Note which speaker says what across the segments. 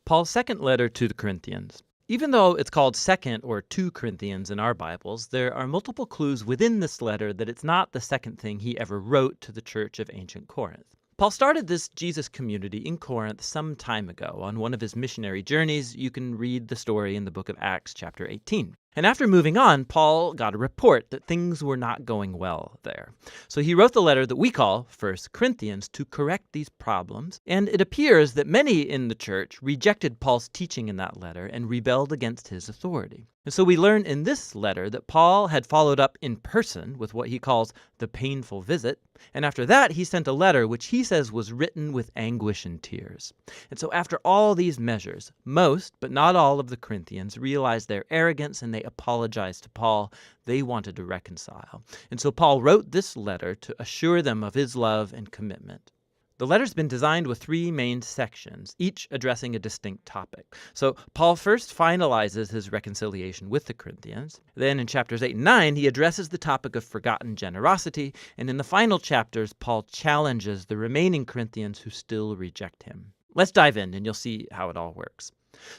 Speaker 1: Paul's second letter to the Corinthians. Even though it's called 2nd or 2 Corinthians in our Bibles, there are multiple clues within this letter that it's not the second thing he ever wrote to the church of ancient Corinth. Paul started this Jesus community in Corinth some time ago. On one of his missionary journeys, you can read the story in the book of Acts chapter 18. And after moving on, Paul got a report that things were not going well there. So he wrote the letter that we call 1 Corinthians to correct these problems. And it appears that many in the church rejected Paul's teaching in that letter and rebelled against his authority. And so we learn in this letter that Paul had followed up in person with what he calls the painful visit. And after that, he sent a letter which he says was written with anguish and tears. And so after all these measures, most, but not all of the Corinthians realized their arrogance and they apologized to Paul. They wanted to reconcile. And so Paul wrote this letter to assure them of his love and commitment. The letter's been designed with 3 main sections, each addressing a distinct topic. So Paul first finalizes his reconciliation with the Corinthians. Then in chapters 8 and 9, he addresses the topic of forgotten generosity. And in the final chapters, Paul challenges the remaining Corinthians who still reject him. Let's dive in and you'll see how it all works.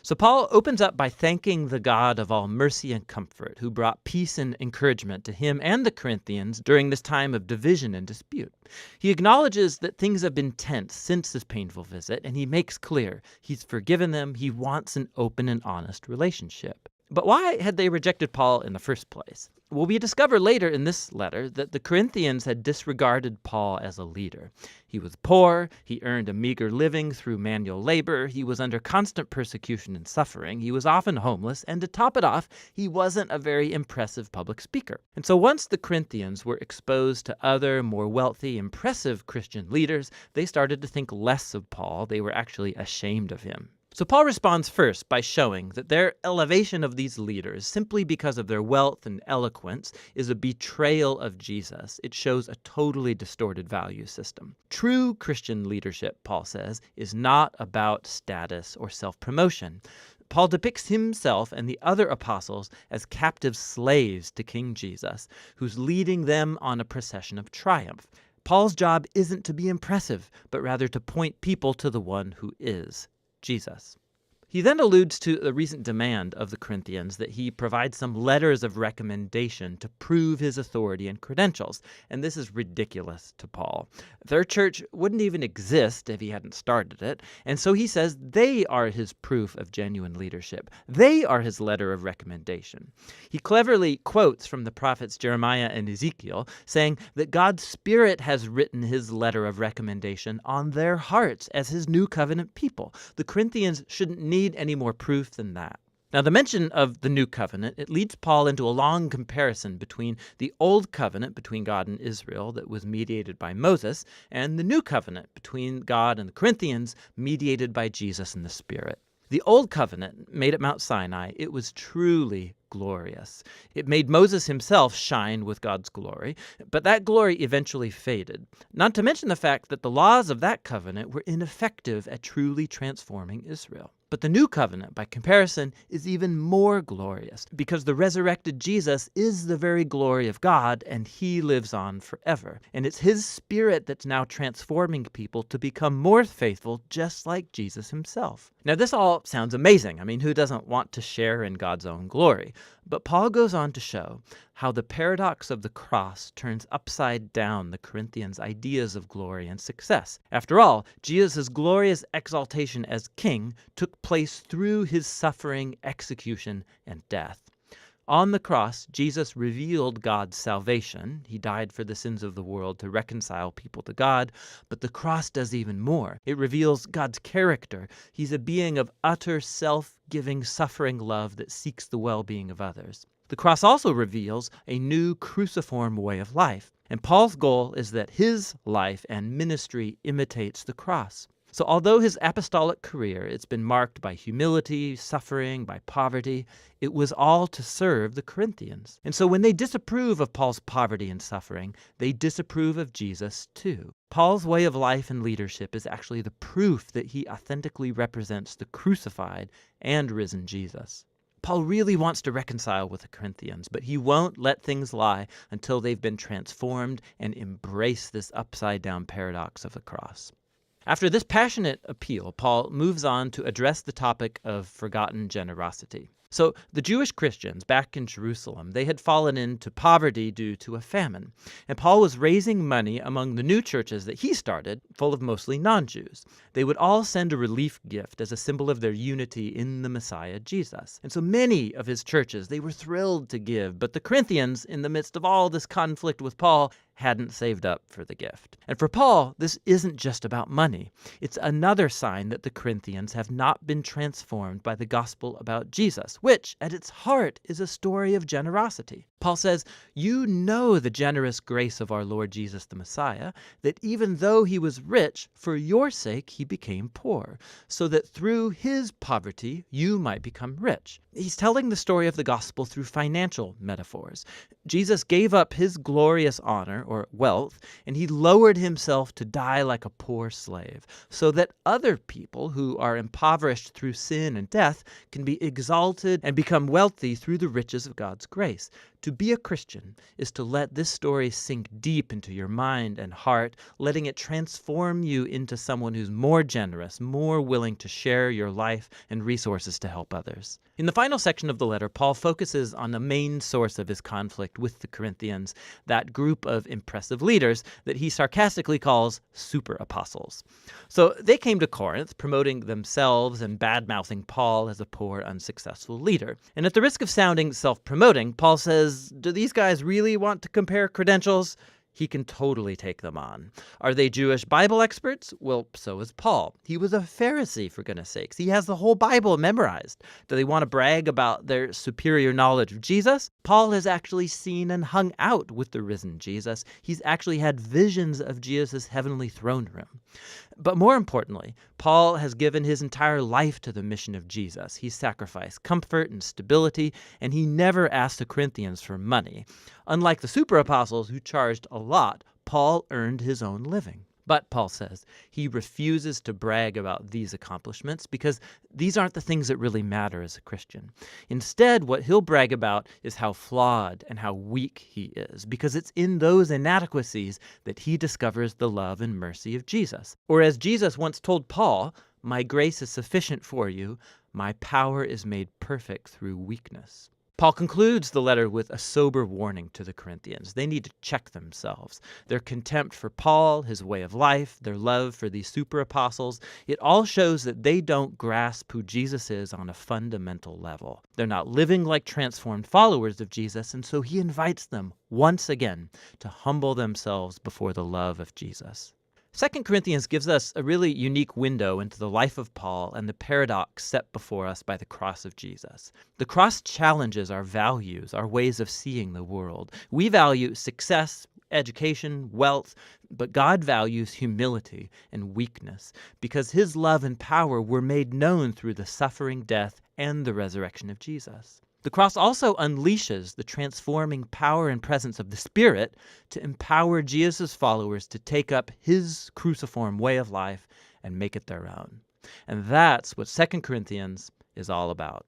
Speaker 1: So Paul opens up by thanking the God of all mercy and comfort, who brought peace and encouragement to him and the Corinthians during this time of division and dispute. He acknowledges that things have been tense since this painful visit, and he makes clear he's forgiven them. He wants an open and honest relationship. But why had they rejected Paul in the first place? Well, we discover later in this letter that the Corinthians had disregarded Paul as a leader. He was poor, he earned a meager living through manual labor, he was under constant persecution and suffering, he was often homeless, and to top it off, he wasn't a very impressive public speaker. And so once the Corinthians were exposed to other, more wealthy, impressive Christian leaders, they started to think less of Paul. They were actually ashamed of him. So Paul responds first by showing that their elevation of these leaders, simply because of their wealth and eloquence, is a betrayal of Jesus. It shows a totally distorted value system. True Christian leadership, Paul says, is not about status or self-promotion. Paul depicts himself and the other apostles as captive slaves to King Jesus, who's leading them on a procession of triumph. Paul's job isn't to be impressive, but rather to point people to the one who is Jesus. He then alludes to the recent demand of the Corinthians that he provide some letters of recommendation to prove his authority and credentials, and this is ridiculous to Paul. Their church wouldn't even exist if he hadn't started it, and so he says they are his proof of genuine leadership. They are his letter of recommendation. He cleverly quotes from the prophets Jeremiah and Ezekiel, saying that God's Spirit has written his letter of recommendation on their hearts as his new covenant people. The Corinthians shouldn't need any more proof than that. Now, the mention of the new covenant, it leads Paul into a long comparison between the old covenant between God and Israel that was mediated by Moses and the new covenant between God and the Corinthians mediated by Jesus and the Spirit. The old covenant made at Mount Sinai, it was truly glorious. It made Moses himself shine with God's glory, but that glory eventually faded. Not to mention the fact that the laws of that covenant were ineffective at truly transforming Israel. But the new covenant, by comparison, is even more glorious because the resurrected Jesus is the very glory of God and he lives on forever. And it's his Spirit that's now transforming people to become more faithful, just like Jesus himself. Now, this all sounds amazing. I mean, who doesn't want to share in God's own glory? But Paul goes on to show how the paradox of the cross turns upside down the Corinthians' ideas of glory and success. After all, Jesus' glorious exaltation as king took place through his suffering, execution, and death. On the cross, Jesus revealed God's salvation. He died for the sins of the world to reconcile people to God. But the cross does even more. It reveals God's character. He's a being of utter self-giving, suffering love that seeks the well-being of others. The cross also reveals a new cruciform way of life. And Paul's goal is that his life and ministry imitates the cross. So although his apostolic career, it's been marked by humility, suffering, by poverty, it was all to serve the Corinthians. And so when they disapprove of Paul's poverty and suffering, they disapprove of Jesus too. Paul's way of life and leadership is actually the proof that he authentically represents the crucified and risen Jesus. Paul really wants to reconcile with the Corinthians, but he won't let things lie until they've been transformed and embrace this upside-down paradox of the cross. After this passionate appeal, Paul moves on to address the topic of forgotten generosity. So the Jewish Christians back in Jerusalem, they had fallen into poverty due to a famine. And Paul was raising money among the new churches that he started, full of mostly non-Jews. They would all send a relief gift as a symbol of their unity in the Messiah, Jesus. And so many of his churches, they were thrilled to give. But the Corinthians, in the midst of all this conflict with Paul, hadn't saved up for the gift. And for Paul, this isn't just about money. It's another sign that the Corinthians have not been transformed by the gospel about Jesus, which, at its heart, is a story of generosity. Paul says, "You know the generous grace of our Lord Jesus the Messiah, that even though he was rich, for your sake he became poor, so that through his poverty you might become rich." He's telling the story of the gospel through financial metaphors. Jesus gave up his glorious honor, or wealth, and he lowered himself to die like a poor slave, so that other people who are impoverished through sin and death can be exalted and become wealthy through the riches of God's grace. To be a Christian is to let this story sink deep into your mind and heart, letting it transform you into someone who's more generous, more willing to share your life and resources to help others. In the final section of the letter, Paul focuses on the main source of his conflict with the Corinthians, that group of impressive leaders that he sarcastically calls super apostles. So they came to Corinth promoting themselves and bad-mouthing Paul as a poor, unsuccessful leader. And at the risk of sounding self-promoting, Paul says, do these guys really want to compare credentials? He can totally take them on. Are they Jewish Bible experts? Well, so is Paul. He was a Pharisee, for goodness sakes. He has the whole Bible memorized. Do they want to brag about their superior knowledge of Jesus? Paul has actually seen and hung out with the risen Jesus. He's actually had visions of Jesus' heavenly throne room. But more importantly, Paul has given his entire life to the mission of Jesus. He sacrificed comfort and stability, and he never asked the Corinthians for money. Unlike the super apostles who charged a lot, Paul earned his own living. But, Paul says, he refuses to brag about these accomplishments because these aren't the things that really matter as a Christian. Instead, what he'll brag about is how flawed and how weak he is, because it's in those inadequacies that he discovers the love and mercy of Jesus. Or as Jesus once told Paul, "My grace is sufficient for you. My power is made perfect through weakness." Paul concludes the letter with a sober warning to the Corinthians. They need to check themselves. Their contempt for Paul, his way of life, their love for these super apostles, it all shows that they don't grasp who Jesus is on a fundamental level. They're not living like transformed followers of Jesus, and so he invites them once again to humble themselves before the love of Jesus. 2 Corinthians gives us a really unique window into the life of Paul and the paradox set before us by the cross of Jesus. The cross challenges our values, our ways of seeing the world. We value success, education, wealth, but God values humility and weakness because his love and power were made known through the suffering, death, and the resurrection of Jesus. The cross also unleashes the transforming power and presence of the Spirit to empower Jesus' followers to take up his cruciform way of life and make it their own. And that's what 2 Corinthians is all about.